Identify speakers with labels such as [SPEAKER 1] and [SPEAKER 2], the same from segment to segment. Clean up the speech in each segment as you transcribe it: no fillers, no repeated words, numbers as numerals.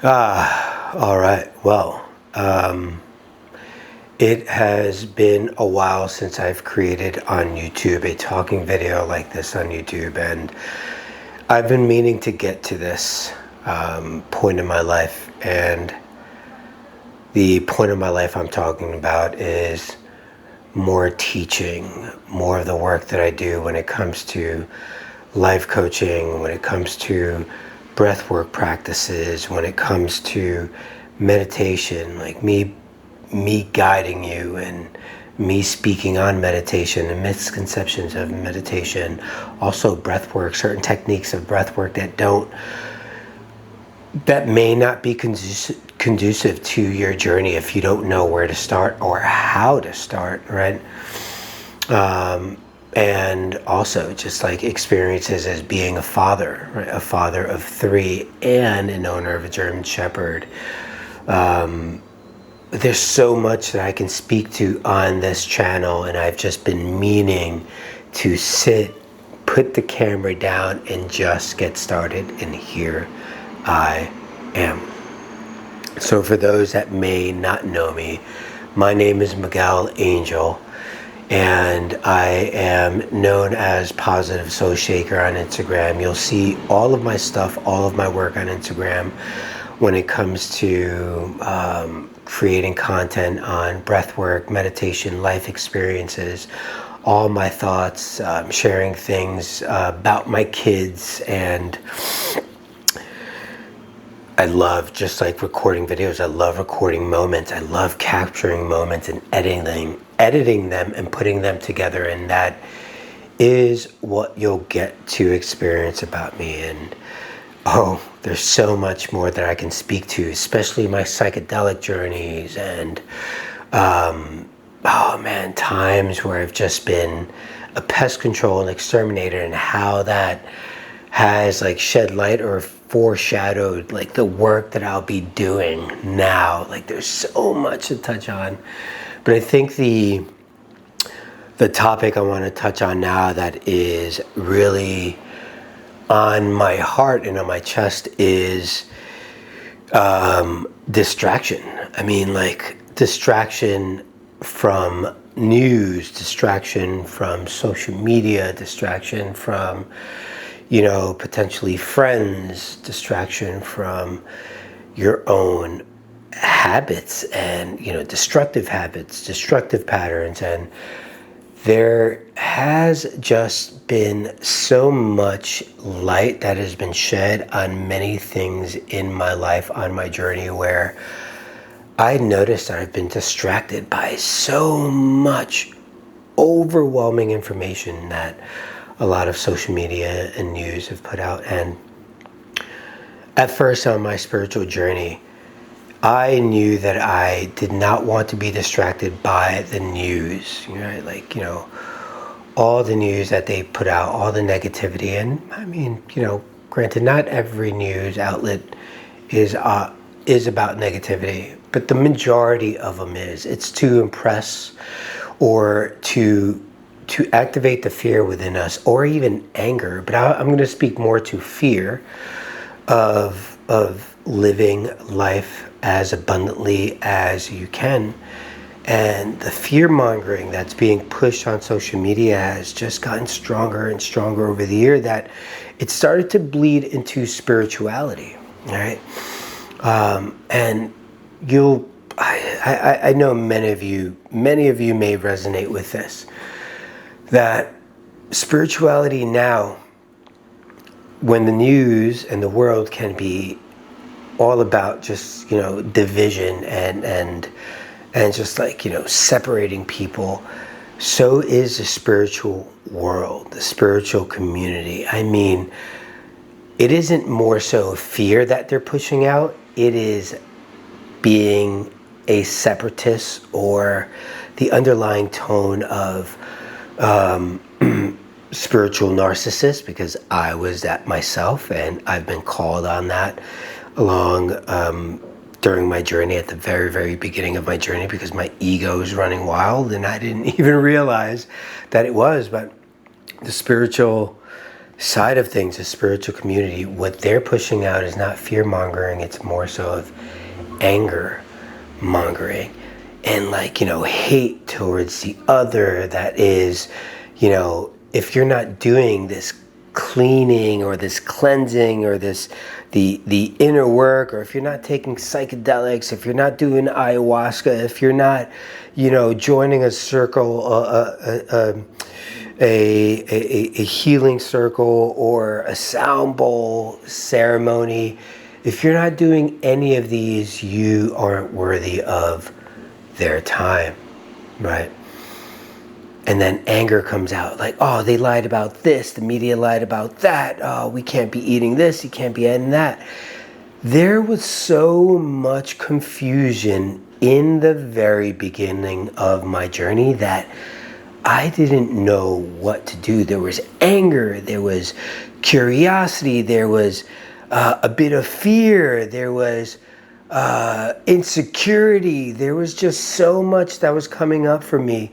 [SPEAKER 1] All right. Well, it has been a while since I've created on YouTube a talking video like this on YouTube, and I've been meaning to get to this point in my life. And the point of my life I'm talking about is more teaching, more of the work that I do when it comes to life coaching, when it comes to breathwork practices, when it comes to meditation, like me guiding you and me speaking on meditation and misconceptions of meditation, also breathwork, certain techniques of breathwork that may not be conducive to your journey if you don't know where to start or how to start, right? And also just like experiences as being a father, right? A father of three and an owner of a German Shepherd. There's so much that I can speak to on this channel, and I've just been meaning to sit, put the camera down, and just get started, and here I am. So for those that may not know me, my name is Miguel Angel, and I am known as Positive Soul Shaker on Instagram. You'll see all of my stuff, all of my work on Instagram when it comes to creating content on breathwork, meditation, life experiences, all my thoughts, sharing things about my kids, and I love just like recording videos. I love recording moments. I love capturing moments and editing them and putting them together. And that is what you'll get to experience about me. And there's so much more that I can speak to, especially my psychedelic journeys and times where I've just been a pest control and exterminator, and how that has like shed light or foreshadowed like the work that I'll be doing now. Like there's so much to touch on, but I think the topic I want to touch on now that is really on my heart and on my chest is distraction. I mean, like distraction from news, distraction from social media, distraction from potentially friends, distraction from your own habits and, destructive habits, destructive patterns. And there has just been so much light that has been shed on many things in my life, on my journey, where I noticed that I've been distracted by so much overwhelming information that a lot of social media and news have put out. And at first on my spiritual journey, I knew that I did not want to be distracted by the news, all the news that they put out, all the negativity. And I mean, granted, not every news outlet is about negativity, but the majority of them it's to impress or to activate the fear within us, or even anger. But I'm going to speak more to fear of living life as abundantly as you can. And the fear mongering that's being pushed on social media has just gotten stronger and stronger over the year, that it started to bleed into spirituality. All right. And I know many of you may resonate with this, that spirituality now, when the news and the world can be all about just division and just like separating people, so is the spiritual world, the spiritual community. I mean, it isn't more so fear that they're pushing out, it is being a separatist, or the underlying tone of spiritual narcissist, because I was that myself, and I've been called on that during my journey, at the very, very beginning of my journey, because my ego was running wild and I didn't even realize that it was. But the spiritual side of things, the spiritual community, what they're pushing out is not fear-mongering, it's more so of anger-mongering. And like, hate towards the other that is, if you're not doing this cleaning or this cleansing or this the inner work, or if you're not taking psychedelics, if you're not doing ayahuasca, if you're not joining a circle, a healing circle or a sound bowl ceremony, if you're not doing any of these, you aren't worthy of their time, right? And then anger comes out, like, oh, they lied about this, the media lied about that, oh, we can't be eating this, you can't be eating that. There was so much confusion in the very beginning of my journey that I didn't know what to do. There was anger, there was curiosity, there was a bit of fear, there was insecurity, there was just so much that was coming up for me.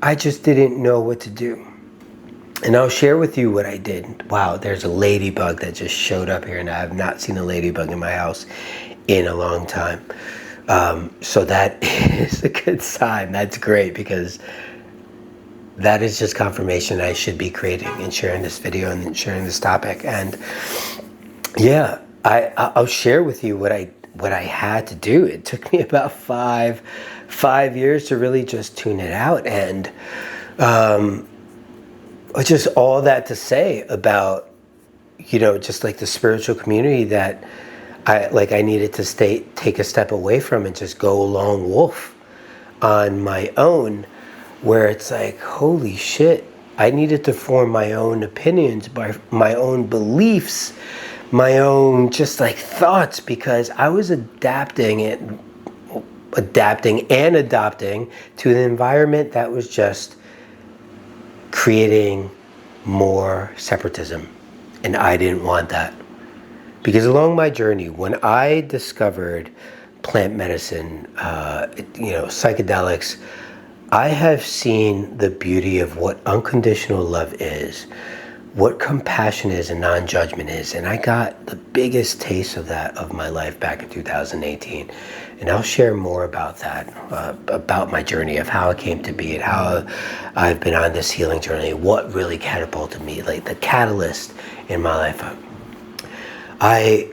[SPEAKER 1] I just didn't know what to do. And I'll share with you what I did. Wow, there's a ladybug that just showed up here, and I have not seen a ladybug in my house in a long time. So that is a good sign. That's great, because that is just confirmation I should be creating and sharing this video and sharing this topic. And yeah, I'll share with you what I had to do. It took me about five years to really just tune it out. And just all that to say about, just like the spiritual community that I needed to take a step away from and just go lone wolf on my own, where it's like, holy shit, I needed to form my own opinions, by my own beliefs, my own just like thoughts, because I was adapting and adopting to an environment that was just creating more separatism. And I didn't want that. Because along my journey, when I discovered plant medicine, psychedelics, I have seen the beauty of what unconditional love is, what compassion is and non-judgment is. And I got the biggest taste of that of my life back in 2018. And I'll share more about that, about my journey of how it came to be and how I've been on this healing journey, what really catapulted me, like the catalyst in my life. I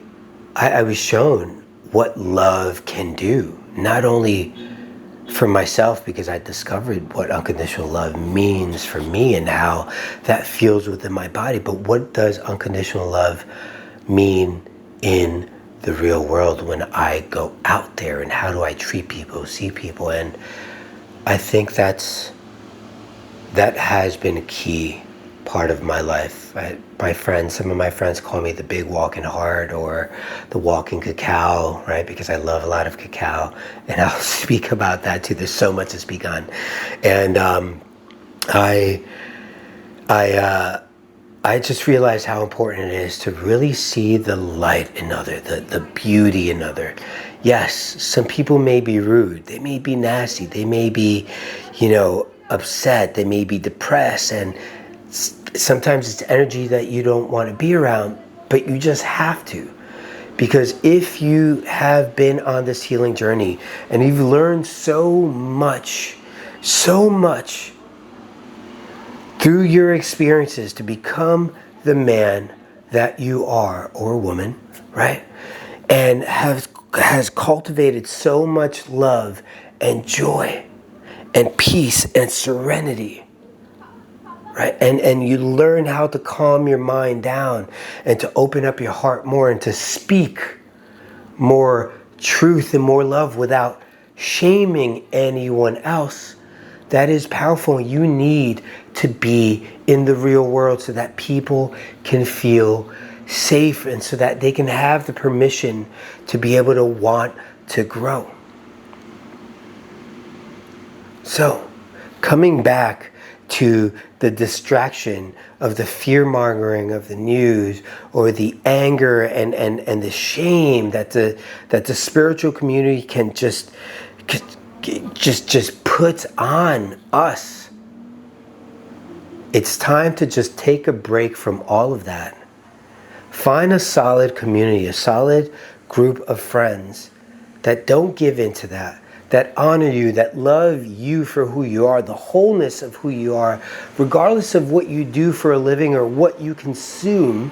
[SPEAKER 1] was shown what love can do, not only for myself, because I discovered what unconditional love means for me and how that feels within my body, but what does unconditional love mean in the real world when I go out there, and how do I treat people, see people? And I think that has been a key part of my life. Some of my friends call me the big walking heart, or the walking cacao, right? Because I love a lot of cacao, and I'll speak about that too. There's so much to speak on. And I just realized how important it is to really see the light in other, the beauty in other. Yes, some people may be rude, they may be nasty, they may be, upset, they may be depressed, and sometimes it's energy that you don't want to be around, but you just have to. Because if you have been on this healing journey and you've learned so much through your experiences to become the man that you are, or woman, right? And has cultivated so much love and joy and peace and serenity, right? And you learn how to calm your mind down and to open up your heart more and to speak more truth and more love without shaming anyone else. That is powerful. You need to be in the real world so that people can feel safe and so that they can have the permission to be able to want to grow. So, coming back to the distraction of the fear-mongering of the news, or the anger and the shame that the spiritual community can just puts on us. It's time to just take a break from all of that. Find a solid community, a solid group of friends that don't give into that honor you, that love you for who you are, the wholeness of who you are, regardless of what you do for a living or what you consume,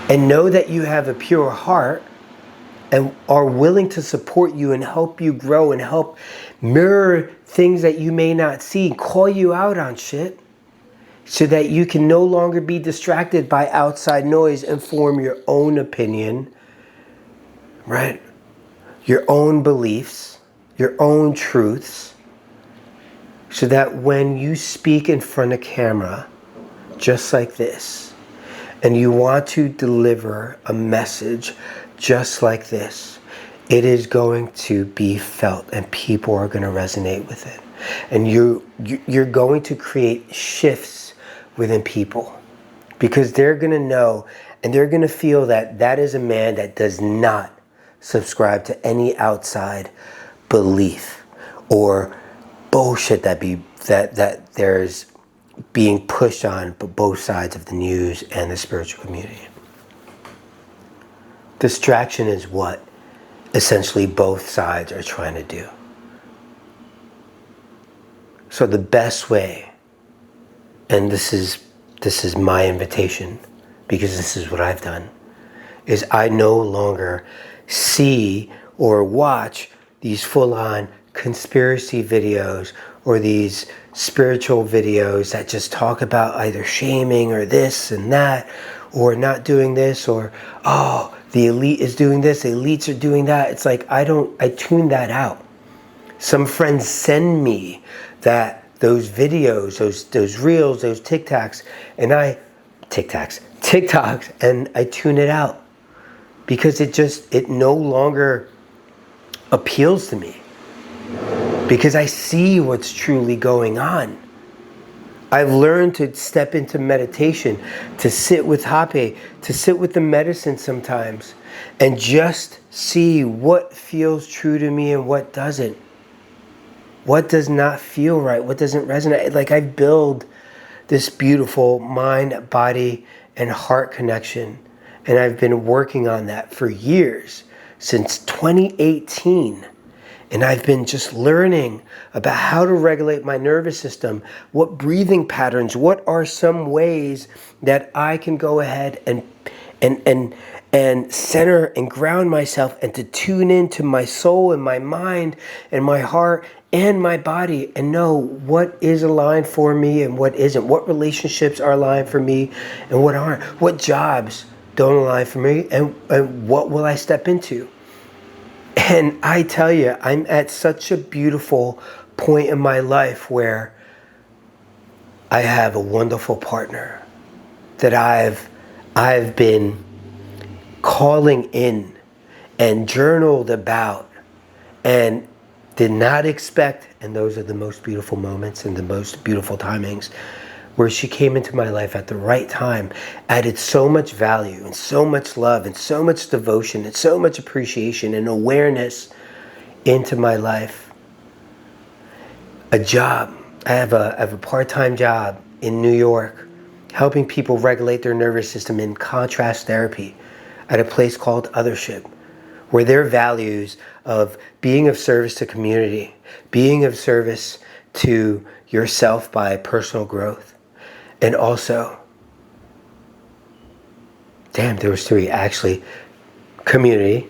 [SPEAKER 1] and know that you have a pure heart and are willing to support you and help you grow and help mirror things that you may not see, call you out on shit, so that you can no longer be distracted by outside noise and form your own opinion, right? Your own beliefs, your own truths, so that when you speak in front of camera, just like this, and you want to deliver a message just like this, it is going to be felt and people are going to resonate with it. And you're going to create shifts within people, because they're going to know and they're going to feel that that is a man that does not subscribe to any outside belief or bullshit that there's being pushed on both sides of the news and the spiritual community. Distraction is what essentially both sides are trying to do. So the best way, and this is my invitation, because this is what I've done, is I no longer see or watch these full-on conspiracy videos or these spiritual videos that just talk about either shaming or this and that, or not doing this, or, oh, the elite is doing this, the elites are doing that. It's like, I tune that out. Some friends send me those videos, those reels, those TikToks, and I tune it out, because it no longer appeals to me, because I see what's truly going on. I've learned to step into meditation, to sit with hape, to sit with the medicine sometimes, and just see what feels true to me and what doesn't. What does not feel right? What doesn't resonate? Like, I build this beautiful mind, body, and heart connection. And I've been working on that for years, since 2018. And I've been just learning about how to regulate my nervous system, what breathing patterns, what are some ways that I can go ahead and center and ground myself, and to tune into my soul and my mind and my heart and my body, and know what is aligned for me and what isn't, what relationships are aligned for me and what aren't, what jobs don't align for me, and what will I step into. And I tell you, I'm at such a beautiful point in my life where I have a wonderful partner that I've been calling in and journaled about and did not expect, and those are the most beautiful moments and the most beautiful timings, where she came into my life at the right time, added so much value and so much love and so much devotion and so much appreciation and awareness into my life. A job. I have a part-time job in New York, helping people regulate their nervous system in contrast therapy at a place called Othership, where their values of being of service to community, being of service to yourself by personal growth, and also, there was three actually, community,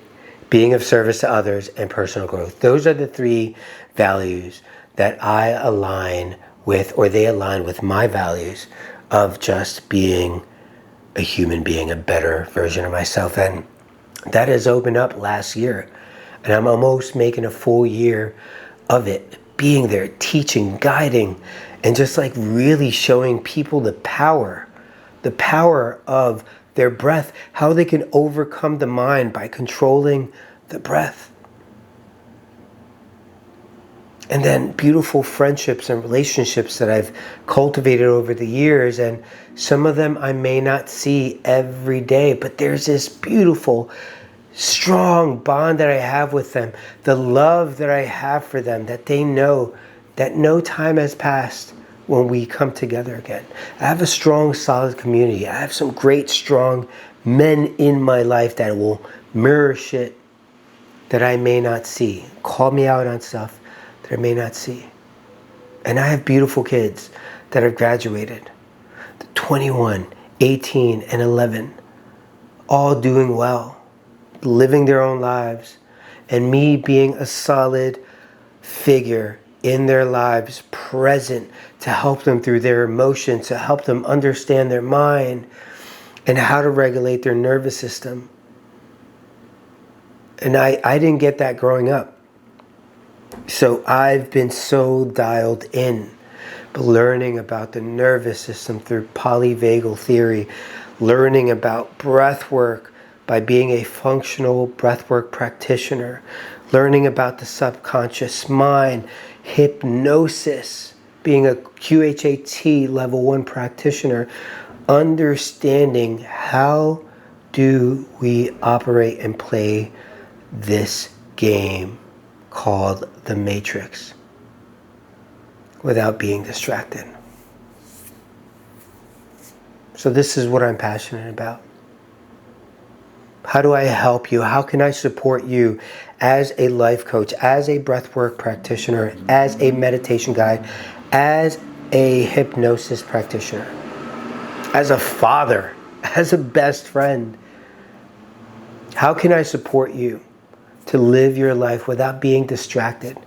[SPEAKER 1] being of service to others, and personal growth. Those are the three values that I align with, or they align with my values of just being a human being, a better version of myself. And that has opened up last year, and I'm almost making a full year of it, being there, teaching, guiding, and just like really showing people the power of their breath, how they can overcome the mind by controlling the breath. And then beautiful friendships and relationships that I've cultivated over the years, and some of them I may not see every day, but there's this beautiful, strong bond that I have with them, the love that I have for them, that they know that no time has passed when we come together again. I have a strong, solid community. I have some great, strong men in my life that will mirror shit that I may not see. Call me out on stuff that I may not see. And I have beautiful kids that have graduated. 21, 18, and 11. All doing well. Living their own lives. And me being a solid figure in their lives, present to help them through their emotions, to help them understand their mind and how to regulate their nervous system. And I didn't get that growing up. So I've been so dialed in, but learning about the nervous system through polyvagal theory, learning about breath work by being a functional breathwork practitioner, learning about the subconscious mind, hypnosis, being a QHAT level 1 practitioner, understanding how do we operate and play this game called the Matrix without being distracted. So this is what I'm passionate about. How do I help you? How can I support you as a life coach, as a breathwork practitioner, as a meditation guide, as a hypnosis practitioner, as a father, as a best friend? How can I support you to live your life without being distracted,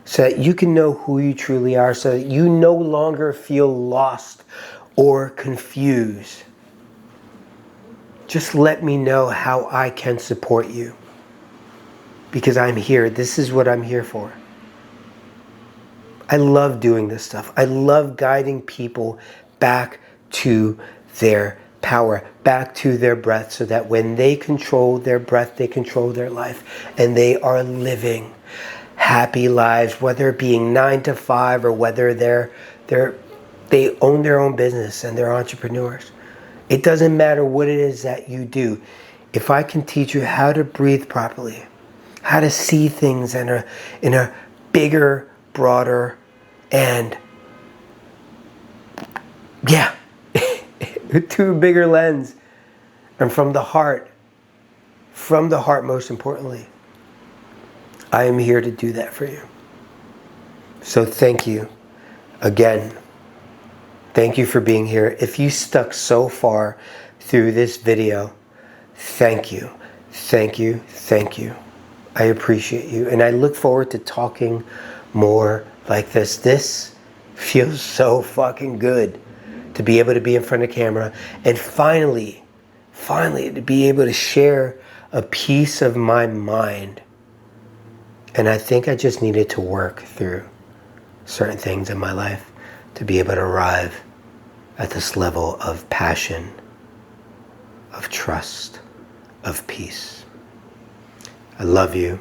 [SPEAKER 1] so that you can know who you truly are, so that you no longer feel lost or confused? Just let me know how I can support you, because I'm here. This is what I'm here for. I love doing this stuff. I love guiding people back to their power, back to their breath, so that when they control their breath, they control their life, and they are living happy lives, whether being 9 to 5 or whether they own their own business and they're entrepreneurs. It doesn't matter what it is that you do. If I can teach you how to breathe properly, how to see things in a bigger, broader, and through a bigger lens, and from the heart most importantly, I am here to do that for you. So thank you again. Thank you for being here. If you stuck so far through this video, thank you. Thank you. Thank you. I appreciate you. And I look forward to talking more like this. This feels so fucking good to be able to be in front of camera and finally to be able to share a piece of my mind. And I think I just needed to work through certain things in my life to be able to arrive at this level of passion, of trust, of peace. I love you.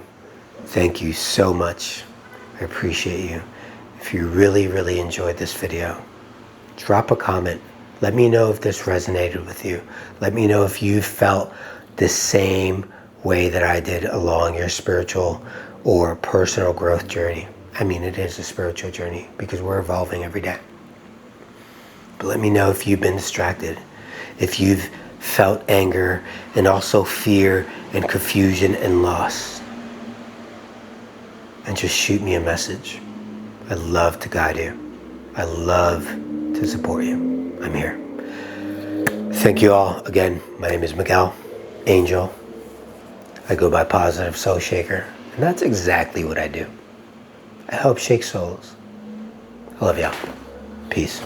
[SPEAKER 1] Thank you so much. I appreciate you. If you really, really enjoyed this video, drop a comment. Let me know if this resonated with you. Let me know if you felt the same way that I did along your spiritual or personal growth journey. I mean, it is a spiritual journey because we're evolving every day. But let me know if you've been distracted, if you've felt anger and also fear and confusion and loss. And just shoot me a message. I love to guide you. I love to support you. I'm here. Thank you all. Again, my name is Miguel Angel. I go by Positive Soul Shaker, and that's exactly what I do. I help shake souls. I love y'all. Peace.